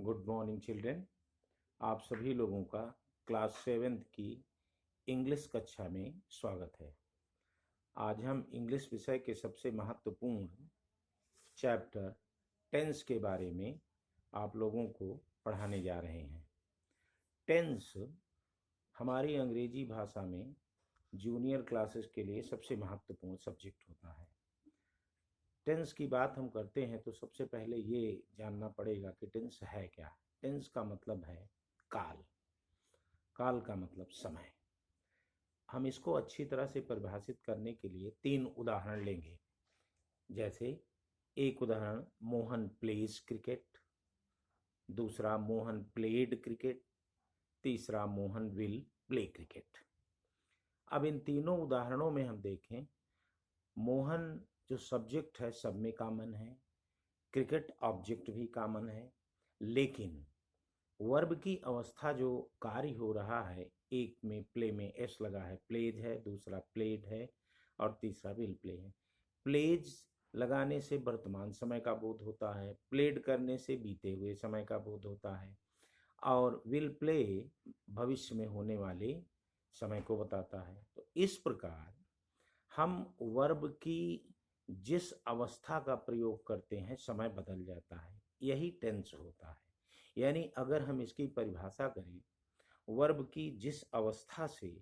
Good morning children. आप सभी लोगों का क्लास 7th की इंग्लिश कक्षा में स्वागत है। आज हम इंग्लिश विषय के सबसे महत्वपूर्ण चैप्टर टेंस के बारे में आप लोगों को पढ़ाने जा रहे हैं। टेंस हमारी अंग्रेजी भाषा में जूनियर क्लासेस के लिए सबसे महत्वपूर्ण सब्जेक्ट होता है। टेंस की बात हम करते हैं तो सबसे पहले ये जानना पड़ेगा कि टेंस है क्या। टेंस का मतलब है काल। काल का मतलब समय। हम इसको अच्छी तरह से परिभाषित करने के लिए 3 उदाहरण लेंगे। जैसे एक उदाहरण, मोहन प्लेज क्रिकेट। दूसरा, मोहन प्लेड क्रिकेट। तीसरा, मोहन विल प्ले क्रिकेट। अब इन तीनों उदाहरणों में हम देखें, मोहन जो सब्जेक्ट है सब में कॉमन है, क्रिकेट ऑब्जेक्ट भी कॉमन है, लेकिन वर्ब की अवस्था जो कार्य हो रहा है, एक में प्ले में एस लगा है, प्लेज है, दूसरा प्लेड है और तीसरा विल प्ले है। प्लेज लगाने से वर्तमान समय का बोध होता है, प्लेड करने से बीते हुए समय का बोध होता है और विल प्ले भविष्य में होने वाले समय को बताता है। तो इस प्रकार हम वर्ब की जिस अवस्था का प्रयोग करते हैं समय बदल जाता है, यही टेंस होता है। यानी अगर हम इसकी परिभाषा करें, वर्ब की जिस अवस्था से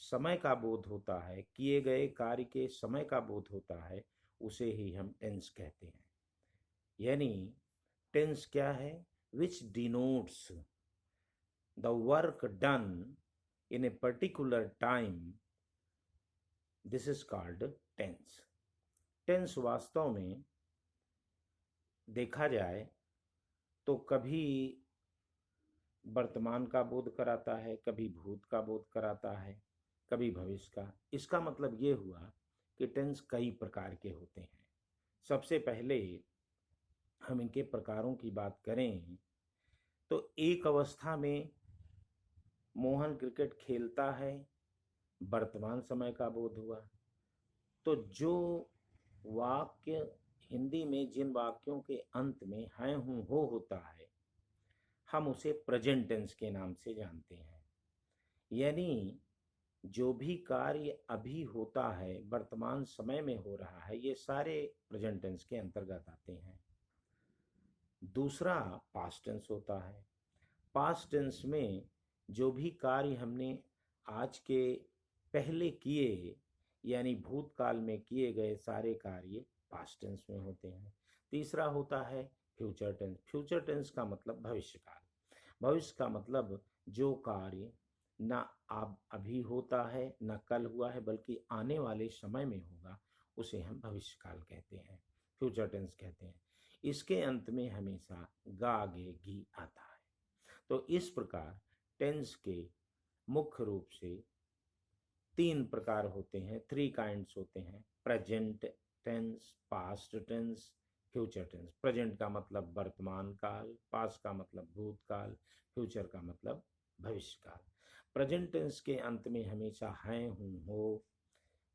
समय का बोध होता है, किए गए कार्य के समय का बोध होता है, उसे ही हम टेंस कहते हैं। यानी टेंस क्या है? Which denotes the work done in a particular time, this is called tense. Tense वास्तव में देखा जाए तो कभी वर्तमान का बोध कराता है, कभी भूत का बोध कराता है, कभी भविष्य का। इसका मतलब ये हुआ कि टेंस कई प्रकार के होते हैं। सबसे पहले हम इनके प्रकारों की बात करें तो एक अवस्था में मोहन क्रिकेट खेलता है, वर्तमान समय का बोध हुआ। तो जो वाक्य हिंदी में जिन वाक्यों के अंत में हैं हूँ हो होता है, हम उसे प्रेजेंट टेंस के नाम से जानते हैं। यानी जो भी कार्य अभी होता है, वर्तमान समय में हो रहा है, ये सारे प्रेजेंट टेंस के अंतर्गत आते हैं। दूसरा पास्ट टेंस होता है। पास्ट टेंस में जो भी कार्य हमने आज के पहले किए, यानी भूतकाल में किए गए सारे कार्य पास्ट टेंस में होते हैं। तीसरा होता है फ्यूचर टेंस। फ्यूचर टेंस का मतलब भविष्य काल। भविष्य का मतलब जो कार्य ना अब अभी होता है, ना कल हुआ है, बल्कि आने वाले समय में होगा, उसे हम भविष्य काल कहते हैं, फ्यूचर टेंस कहते हैं। इसके अंत में हमेशा गा गे गी आता है। तो इस प्रकार टेंस के मुख्य रूप से 3 प्रकार होते हैं, 3 काइंड्स होते हैं: present tense, past tense, future tense. Present का मतलब वर्तमान काल, पास्ट का मतलब भूतकाल, फ्यूचर का मतलब भविष्य काल। प्रेजेंट टेंस के अंत में हमेशा हैं हूँ हो,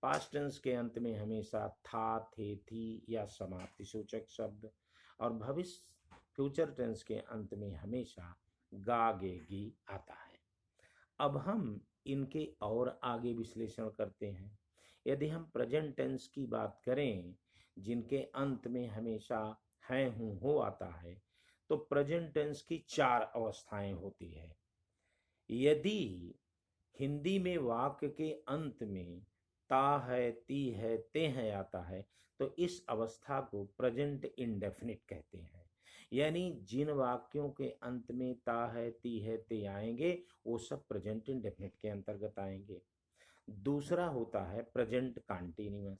पास्ट टेंस के अंत में हमेशा था थे थी या समाप्ति सूचक शब्द, और भविष्य फ्यूचर टेंस के अंत में हमेशा गा गे गी आता है। अब हम इनके और आगे विश्लेषण करते हैं। यदि हम प्रेजेंट टेंस की बात करें, जिनके अंत में हमेशा हैं हूँ हो आता है, तो प्रेजेंट टेंस की 4 अवस्थाएं होती है। यदि हिंदी में वाक्य के अंत में ता है, ती है, ते हैं आता है, तो इस अवस्था को प्रेजेंट इंडेफिनिट कहते हैं। यानी जिन वाक्यों के अंत में ता है, ती है, ते आएंगे, वो सब प्रेजेंट इंडेफिनिट के अंतर्गत आएंगे। दूसरा होता है प्रेजेंट कॉन्टिन्यूअस।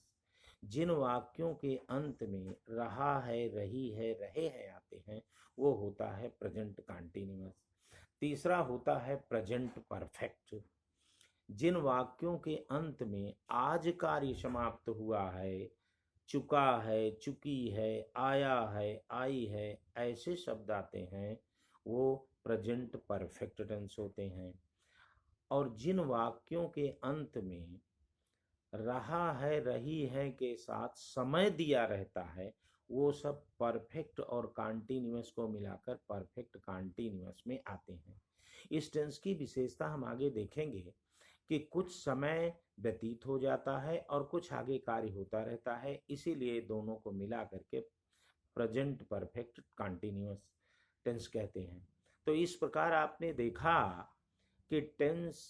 जिन वाक्यों के अंत में रहा है, रही है, रहे हैं आते हैं, वो होता है प्रेजेंट कॉन्टिन्यूअस। तीसरा होता है प्रेजेंट परफेक्ट। जिन वाक्यों के अंत में आज कार्य समाप्त हुआ है, चुका है, चुकी है, आया है, आई है, ऐसे शब्द आते हैं, वो प्रेजेंट परफेक्ट टेंस होते हैं। और जिन वाक्यों के अंत में रहा है, रही है के साथ समय दिया रहता है, वो सब परफेक्ट और कॉन्टिन्यूअस को मिलाकर परफेक्ट कॉन्टिन्यूअस में आते हैं। इस टेंस की विशेषता हम आगे देखेंगे कि कुछ समय व्यतीत हो जाता है और कुछ आगे कार्य होता रहता है, इसीलिए दोनों को मिला करके प्रेजेंट परफेक्ट कॉन्टिन्यूअस टेंस कहते हैं। तो इस प्रकार आपने देखा कि टेंस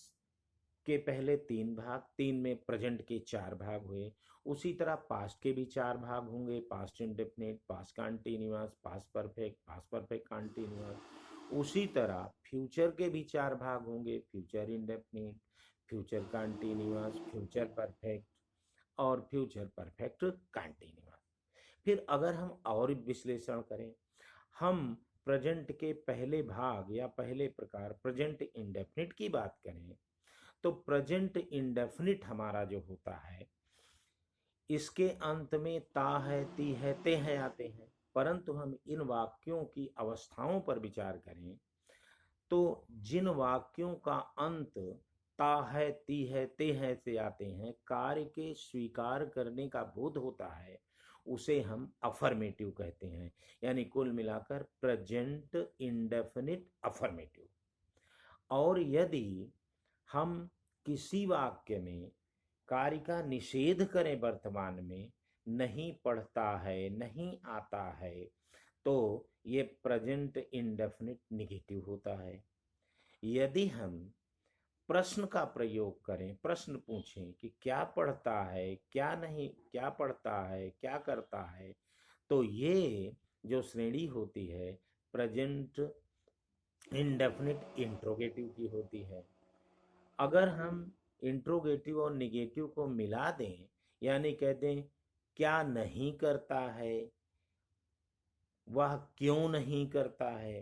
के पहले 3 भाग, 3 में प्रेजेंट के 4 भाग हुए। उसी तरह पास्ट के भी 4 भाग होंगे, past indefinite, past continuous, past perfect continuous. उसी तरह फ्यूचर के भी 4 भाग होंगे, future indefinite, future continuous, future perfect और फ्यूचर परफेक्ट कॉन्टिन्यूअस। फिर अगर हम और विश्लेषण करें, हम प्रेजेंट के पहले भाग या पहले प्रकार प्रेजेंट इंडेफिनिट की बात करें, तो प्रेजेंट इंडेफिनिट हमारा जो होता है, इसके अंत में ता है, ती है, ते है आते हैं। परंतु हम इन वाक्यों की अवस्थाओं पर विचार करें तो जिन वाक्यों का अंत ता है, ती है, ते है से आते हैं, कार्य के स्वीकार करने का बोध होता है, उसे हम अफर्मेटिव कहते हैं। यानी कुल मिलाकर प्रेजेंट इंडेफिनिट अफर्मेटिव। और यदि हम किसी वाक्य में कार्य का निषेध करें वर्तमान में, नहीं पढ़ता है, नहीं आता है, तो ये प्रेजेंट इंडेफिनिट निगेटिव होता है। यदि हम प्रश्न का प्रयोग करें, प्रश्न पूछें कि क्या पढ़ता है, क्या नहीं, क्या पढ़ता है, क्या करता है, तो ये जो श्रेणी होती है प्रेजेंट इंडेफिनिट इंट्रोगेटिव की होती है। अगर हम इंट्रोगेटिव और निगेटिव को मिला दें, यानी कह दें क्या नहीं करता है, वह क्यों नहीं करता है,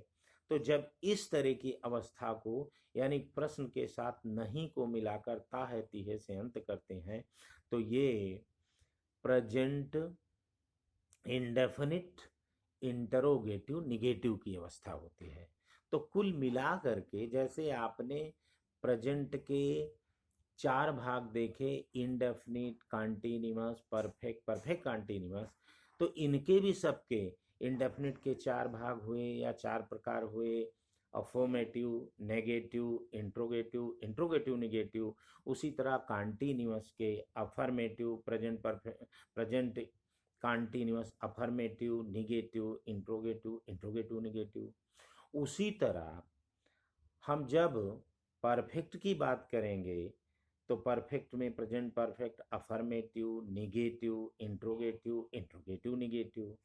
तो जब इस तरह की अवस्था को यानी प्रश्न के साथ नहीं को मिलाकर ता है, ती है से अंत करते हैं, तो ये प्रेजेंट इंडेफिनिट इंटरोगेटिव निगेटिव की अवस्था होती है। तो कुल मिला करके जैसे आपने प्रेजेंट के 4 भाग देखे, indefinite, continuous, perfect, perfect continuous, तो इनके भी सबके इंडेफिनिट के 4 भाग हुए या 4 प्रकार हुए, affirmative, negative, interrogative, interrogative negative. उसी तरह कॉन्टिन्यूअस के affirmative, present perfect, present continuous, affirmative, negative, interrogative, interrogative negative. उसी तरह हम जब परफेक्ट की बात करेंगे तो परफेक्ट में present perfect, affirmative, negative, interrogative, interrogative negative.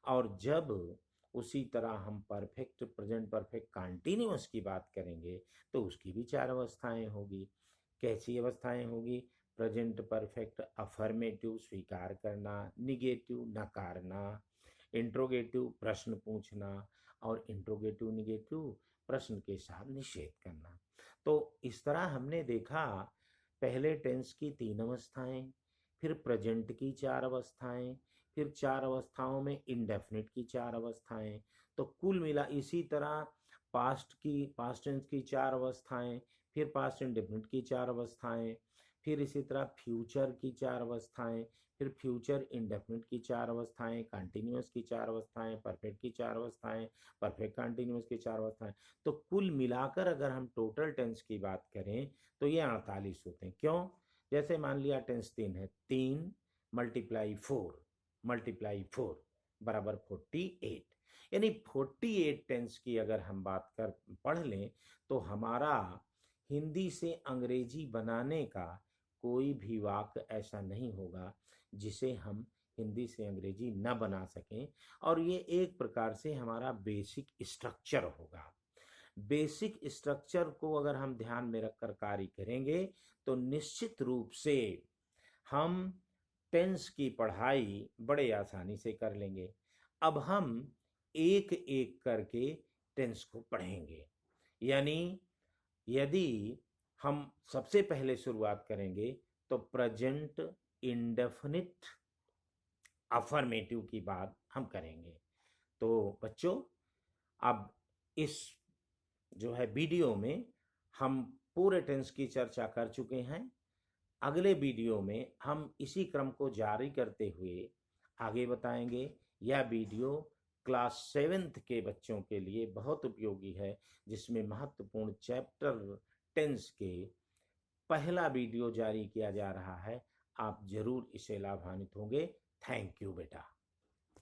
और जब उसी तरह हम परफेक्ट, प्रेजेंट परफेक्ट, कॉन्टिन्यूअस की बात करेंगे तो उसकी भी 4 अवस्थाएं होगी। कैसी अवस्थाएं होगी? प्रेजेंट परफेक्ट अफर्मेटिव स्वीकार करना, निगेटिव नकारना, इंट्रोगेटिव प्रश्न पूछना और इंट्रोगेटिव निगेटिव प्रश्न के साथ निषेध करना। तो इस तरह हमने देखा पहले टेंस की 3 अवस्थाएं, फिर प्रेजेंट की 4 अवस्थाएं, फिर 4 अवस्थाओं में इंडेफिनिट की 4 अवस्थाएं। तो कुल मिला इसी तरह पास्ट टेंस की 4 अवस्थाएं, फिर पास्ट इंडेफिनिट की 4 अवस्थाएं, फिर इसी तरह फ्यूचर की 4 अवस्थाएं, फिर फ्यूचर इंडेफिनिट की 4 अवस्थाएं, कंटिन्यूअस की 4 अवस्थाएं, परफेक्ट की 4 अवस्थाएं, परफेक्ट कंटिन्यूअस की 4 अवस्थाएं। तो कुल मिलाकर अगर हम टोटल टेंस की बात करें तो ये 48 होते हैं। क्यों? जैसे मान लिया टेंस 3 है, 3 मल्टीप्लाई 4 बराबर 48, यानी 48 टेंस की अगर हम बात कर पढ़ लें तो हमारा हिंदी से अंग्रेजी बनाने का कोई भी वाक्य ऐसा नहीं होगा जिसे हम हिंदी से अंग्रेजी न बना सकें। और ये एक प्रकार से हमारा बेसिक स्ट्रक्चर होगा। बेसिक स्ट्रक्चर को अगर हम ध्यान में रखकर कार्य करेंगे तो निश्चित रूप से हम टेंस की पढ़ाई बड़े आसानी से कर लेंगे। अब हम एक एक करके टेंस को पढ़ेंगे। यानी यदि हम सबसे पहले शुरुआत करेंगे तो प्रेजेंट इंडेफिनिट अफर्मेटिव की बात हम करेंगे। तो बच्चों, अब इस जो है वीडियो में हम पूरे टेंस की चर्चा कर चुके हैं। अगले वीडियो में हम इसी क्रम को जारी करते हुए आगे बताएंगे यह वीडियो क्लास 7th के बच्चों के लिए बहुत उपयोगी है, जिसमें महत्वपूर्ण चैप्टर टेंस के पहला वीडियो जारी किया जा रहा है। आप जरूर इसे लाभान्वित होंगे। थैंक यू बेटा।